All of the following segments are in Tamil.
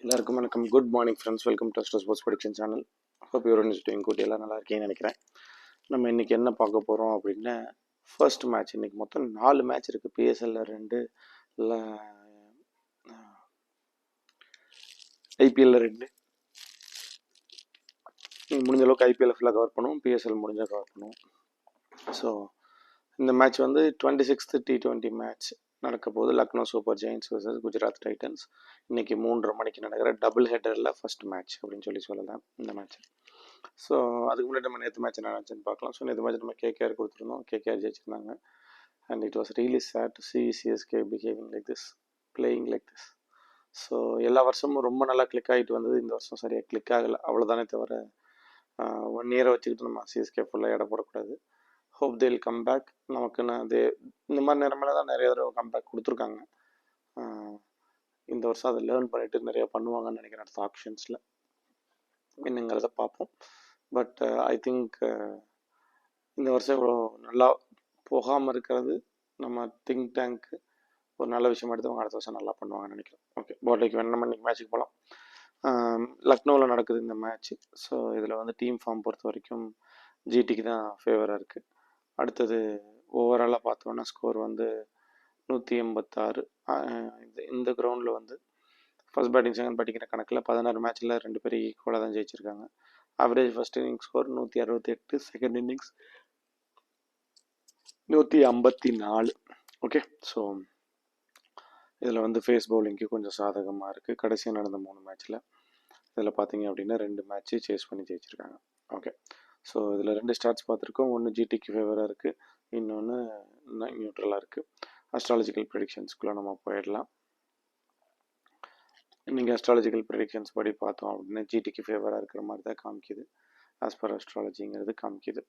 எல்லாருக்கும் வணக்கம். Good morning friends. Welcome to sports prediction channel. Hope your is doing good. எல்லாம் நல்லா இருக்கீங்கன்னு நினைக்கிறேன். நம்ம இன்னைக்கு என்ன பார்க்க போகிறோம் அப்படின்னா, ஃபர்ஸ்ட் மேட்ச். இன்னைக்கு மொத்தம் 4 மேட்ச் இருக்குது. பிஎஸ்எல்ல 2, இல்லை ஐபிஎல்ல 2. முடிஞ்ச அளவுக்கு ஐபிஎல் ஃபுல்லாக கவர் பண்ணுவோம், பிஎஸ்எல் முடிஞ்சால் கவர் பண்ணுவோம். ஸோ இந்த மேட்ச் வந்து 26th T20 மேட்ச் நடக்க போகுது. Lucknow Super Giants versus Gujarat Titans. இன்னைக்கு 3:30 மணிக்கு நடக்கிற டபுள் ஹெட்டரில் ஃபர்ஸ்ட் மேட்ச் அப்படின்னு சொல்லலாம் இந்த மேட்ச். ஸோ அதுக்கு முன்னாடி நம்ம நேற்று மேட்ச் என்ன நினச்சுன்னு பார்க்கலாம். ஸோ நேற்று மேட்ச் நம்ம கேகேஆர் கொடுத்துருந்தோம், கேகேஆர் ஜெயிச்சிருந்தாங்க. And it was really sad to see CSK behaving like this, playing like this. So எல்லா வருஷமும் ரொம்ப நல்லா கிளிக் ஆகிட்டு வந்தது, இந்த வருஷம் சரியாக கிளிக் ஆகலை, அவ்வளோதானே தவிர 1 இயரை வச்சுக்கிட்டு நம்ம சிஎஸ்கே ஃபுல்லாக இட போடக்கூடாது. ஹோப் தேல் கம் பேக். நமக்கு இந்த மாதிரி நேரமில் தான் நிறைய தடவை கம்பேக் கொடுத்துருக்காங்க. இந்த வருஷம் அதை லேர்ன் பண்ணிட்டு நிறைய பண்ணுவாங்கன்னு நினைக்கிறேன் அடுத்த ஆப்ஷன்ஸில் என்னங்கிறத பார்ப்போம். பட் ஐ திங்க் இந்த வருஷம் இவ்வளோ நல்லா போகாமல் இருக்கிறது நம்ம திங்க் டேங்க்கு ஒரு நல்ல விஷயம் எடுத்து அவங்க அடுத்த வருஷம் நல்லா பண்ணுவாங்கன்னு நினைக்கிறேன். ஓகே, போர்டைக்கு வேணும். நம்ம இன்றைக்கி மேட்ச்சுக்கு போகலாம். லக்னோவில் நடக்குது இந்த மேட்ச்சு. ஸோ இதில் வந்து டீம் ஃபார்ம் பொறுத்த வரைக்கும் ஜிடிக்கு தான் ஃபேவராக இருக்குது. அடுத்தது ஓவராலாக பார்த்தோன்னா ஸ்கோர் வந்து 186. இந்த கிரவுண்டில் வந்து ஃபர்ஸ்ட் பேட்டிங் செகண்ட் பேட்டிங்கிற கணக்கில் 16 மேட்ச்சில் 2 பேர் ஈக்குவலாக தான் ஜெயிச்சிருக்காங்க. Average first innings score 168, second innings 154. Okay, so இதில் வந்து ஃபேஸ் பவுலிங்க்கு கொஞ்சம் சாதகமாக இருக்குது. கடைசியாக நடந்த 3 மேட்ச்சில் இதில் பார்த்தீங்க அப்படின்னா 2 மேட்ச்சு சேஸ் பண்ணி ஜெயிச்சிருக்காங்க. ஓகே, ஸோ இதில் 2 ஸ்டார்ட்ஸ் பார்த்துருக்கோம். ஒன்று ஜிடிக்கு ஃபேவராக இருக்குது, இன்னொன்று நியூட்ரலாக இருக்குது. அஸ்ட்ராலஜிக்கல் ப்ரெடிக்ஷன்ஸ்குள்ளே நம்ம போயிடலாம். நீங்கள் அஸ்ட்ராலஜிக்கல் ப்ரெடிக்ஷன்ஸ் படி பார்த்தோம் அப்படின்னா ஜிடிக்கு ஃபேவராக இருக்கிற மாதிரி தான் காமிக்குது. ஆஸ் பர் அஸ்ட்ராலஜிங்கிறது காமிக்குது.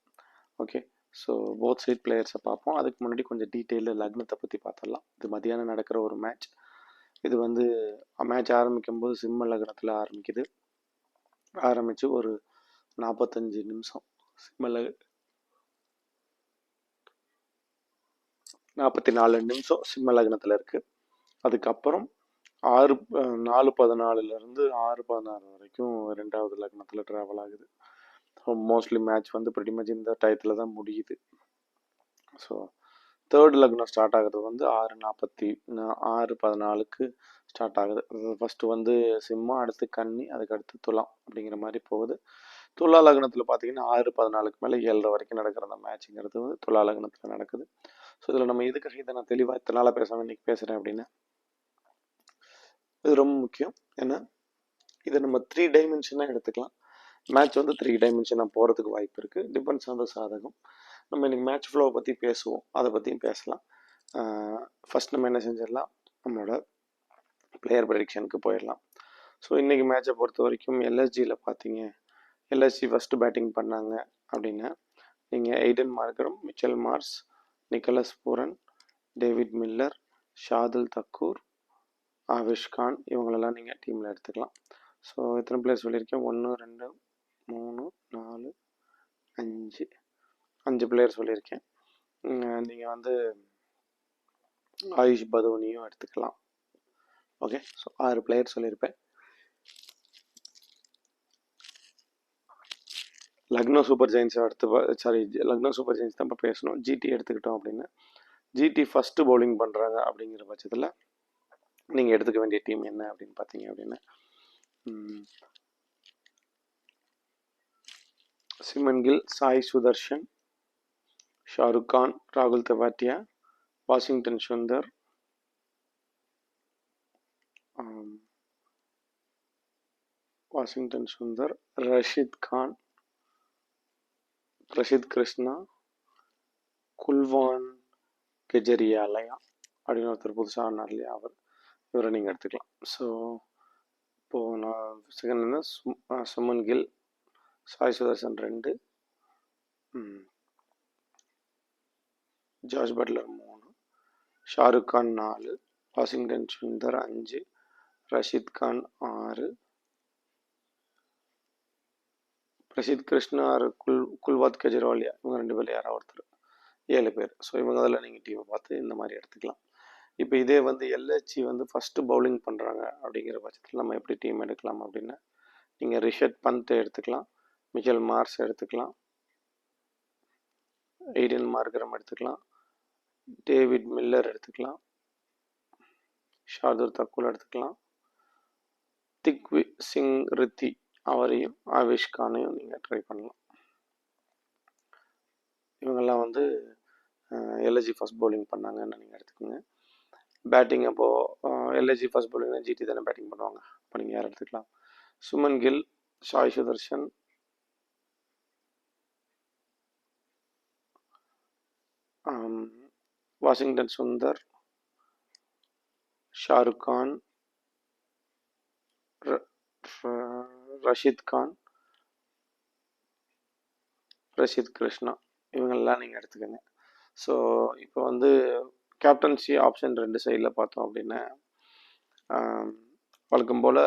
ஓகே, ஸோ போத் சைட் பிளேயர்ஸை பார்ப்போம். அதுக்கு முன்னாடி கொஞ்சம் டீட்டெயிலில் லக்னத்தை பற்றி பார்த்துடலாம். இது மதியானம் நடக்கிற ஒரு மேட்ச். இது வந்து மேட்ச் ஆரம்பிக்கும் போது சிம்ம லக்னத்தில் ஆரம்பிக்குது. ஆரம்பித்து ஒரு 45 நிமிஷம் 44 நிமிஷம் சிம்ம லக்னத்தில் இருக்குது. அதுக்கப்புறம் 4:14 6:16 வரைக்கும் 2வது லக்னத்தில் ட்ராவல் ஆகுது. ஸோ மோஸ்ட்லி மேட்ச் வந்து pretty much இந்த டயத்தில் தான் முடியுது. ஸோ தேர்ட் லக்னம் ஸ்டார்ட் ஆகுறது வந்து 6:14 ஸ்டார்ட் ஆகுது. ஃபஸ்ட்டு வந்து சிம்மம், அடுத்து கன்னி, அதுக்கடுத்து துலாம் அப்படிங்கிற மாதிரி போகுது. துலா லக்னத்தில் பார்த்தீங்கன்னா 6:14 மேலே 7:30 வரைக்கும் நடக்கிற அந்த மேட்சுங்கிறது வந்து துலா லக்னத்தில் நடக்குது. ஸோ இதில் நம்ம எதுக்காக இதை நான் தெளிவாக இத்தனை நாளாக பேசாமல் இன்றைக்கி பேசுகிறேன் அப்படின்னா, இது ரொம்ப முக்கியம். ஏன்னா இதை நம்ம 3 டைமென்ஷனாக எடுத்துக்கலாம். மேட்ச் வந்து 3 டைமென்ஷனாக போகிறதுக்கு வாய்ப்பு இருக்குது. டிபெண்ட்ஸ் ஆன் த சாதகம். நம்ம இன்றைக்கி மேட்ச் ஃப்ளோவை பற்றி பேசுவோம், அதை பற்றியும் பேசலாம். ஃபஸ்ட் நம்ம என்ன செஞ்சிடலாம், நம்மளோட பிளேயர் ப்ரெடிக்ஷனுக்கு போயிடலாம். ஸோ இன்றைக்கி மேட்சை பொறுத்த வரைக்கும் எல்எஸ்ஜியில் பார்த்தீங்க, எல்எஸ்ஜி ஃபஸ்ட்டு பேட்டிங் பண்ணாங்க அப்படின்னா நீங்கள் Aiden Markram, Mitchell Marsh, Nicholas Pooran, David Miller, Shardul Thakur, Avesh Khan, இவங்களெல்லாம் நீங்கள் டீமில் எடுத்துக்கலாம். ஸோ எத்தனை பிளேயர் சொல்லியிருக்கேன்? 1 2 3 4 5 பிளேயர் சொல்லியிருக்கேன். நீங்கள் வந்து ஆயுஷ் பதோனியும் எடுத்துக்கலாம். ஓகே, ஸோ 6 பிளேயர் சொல்லியிருப்பேன். லக்னோ சூப்பர் ஜெயின்ஸை லக்னோ சூப்பர் ஜெயின்ஸ் தான் இப்போ பேசணும். ஜிடி எடுத்துக்கிட்டோம் அப்படின்னா ஜிடி ஃபஸ்ட்டு பவுலிங் பண்ணுறாங்க அப்படிங்கிற பட்சத்தில் நீங்கள் எடுத்துக்க வேண்டிய டீம் என்ன அப்படின்னு பார்த்தீங்க அப்படின்னா, சிமன் கில், சாய் சுதர்ஷன், ஷாருக் கான், ராகுல் தெவாட்டியா, வாஷிங்டன் சுந்தர், ரஷித் கான், ரஷித் கிருஷ்ணா, குல்வான் கெஜரியாலயா அப்படின்னு ஒருத்தர் புதுசாக ஆனார் இல்லையா, இவரை நீங்கள் எடுத்துக்கலாம். ஸோ இப்போது நான் செகண்ட் என்ன, சுமன் கில், சாய் சுதர்ஷன் 2, ஜார்ஜ் பட்லர் 3, ஷாருக் கான் 4, வாஷிங்டன் சுந்தர் 5, ரஷித் கான் 6, பிரசித் கிருஷ்ணா, குல்வாத் கெஜ்ரிவாலியா, இவங்க 2 பேர் யாராவது ஒருத்தர், 7 பேர். ஸோ இவங்க அதில் நீங்கள் டீமை பார்த்து இந்த மாதிரி எடுத்துக்கலாம். இப்போ இதே வந்து எல்ஹெச்சி வந்து ஃபஸ்ட்டு பவுலிங் பண்ணுறாங்க அப்படிங்கிற பட்சத்தில் நம்ம எப்படி டீம் எடுக்கலாம் அப்படின்னா, நீங்கள் ரிஷட் பந்த் எடுத்துக்கலாம், மிச்சல் மார்ஸ் எடுத்துக்கலாம், எய்டன் மார்கரம் எடுத்துக்கலாம், டேவிட் மில்லர் எடுத்துக்கலாம், ஷார்துல் தக்கூர் எடுத்துக்கலாம், திக் சிங் ரித்தி அவரையும் ஆவேஷ் கானையும் நீங்கள் ட்ரை பண்ணலாம். இவங்கெல்லாம் வந்து எல்ஹெச்சி ஃபஸ்ட் பவுலிங் பண்ணாங்கன்னு நீங்கள் எடுத்துக்கோங்க. பேட்டிங் அப்போது எல்ஹெச்சி ஃபஸ்ட் பவுலிங்னா ஜிடி தானே பேட்டிங் பண்ணுவாங்க. அப்போ நீங்கள் யார் எடுத்துக்கலாம்? சுமன் கில், சாய் சுதர்ஷன், வாஷிங்டன் சுந்தர், ஷாருக் கான், ரஷீத் கான், பிரசித் கிருஷ்ணா, இவங்கெல்லாம் நீங்கள் எடுத்துக்கோங்க. ஸோ இப்போ வந்து கேப்டன்சி ஆப்ஷன் 2 சைடில் பார்த்தோம் அப்படின்னா, வழக்கம் போல்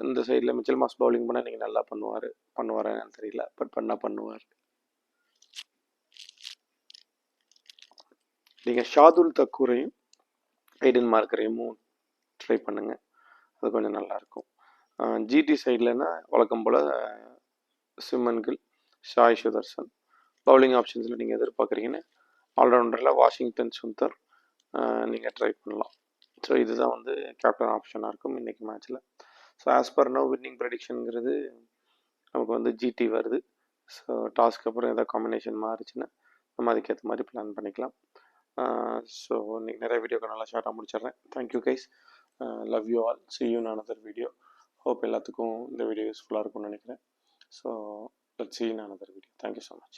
இந்த சைடில் மிச்சல் மார்ஸ் பவுலிங் பண்ணால் நீங்கள் நல்லா பண்ணுவாரான்னு தெரியல, பட் பண்ணுவார். நீங்கள் ஷார்துல் தக்கூரையும் எய்டன் மார்கரையும் ட்ரை பண்ணுங்கள், அது கொஞ்சம் நல்லாயிருக்கும். ஜிடி சைட்லன்னா வழக்கம் போல் சுமன் கில், சாய் சுதர்சன். பவுலிங் ஆப்ஷன்ஸில் நீங்கள் எதிர்பார்க்குறீங்கன்னு ஆல்ரவுண்டரில் வாஷிங்டன் சுந்தர் நீங்கள் ட்ரை பண்ணலாம். ஸோ இதுதான் வந்து கேப்டன் ஆப்ஷனாக இருக்கும் இன்றைக்கி மேட்ச்சில். So as per no winning ப்ரெடிக்ஷனுங்கிறது நமக்கு வந்து ஜிடி வருது. ஸோ டாஸ்க்கு அப்புறம் எதாவது காம்பினேஷன் மாறிச்சுன்னா நம்ம அதுக்கேற்ற மாதிரி பிளான் பண்ணிக்கலாம். ஸோ இன்றைக்கி நிறைய வீடியோக்கு நல்லா ஷார்ட்டாக முடிச்சிடுறேன். Thank you guys, love you all, see you in another video. Hope எல்லாத்துக்கும் இந்த வீடியோ யூஸ்ஃபுல்லாக இருக்கும்னு நினைக்கிறேன். So let's see you in another video. Thank you so much.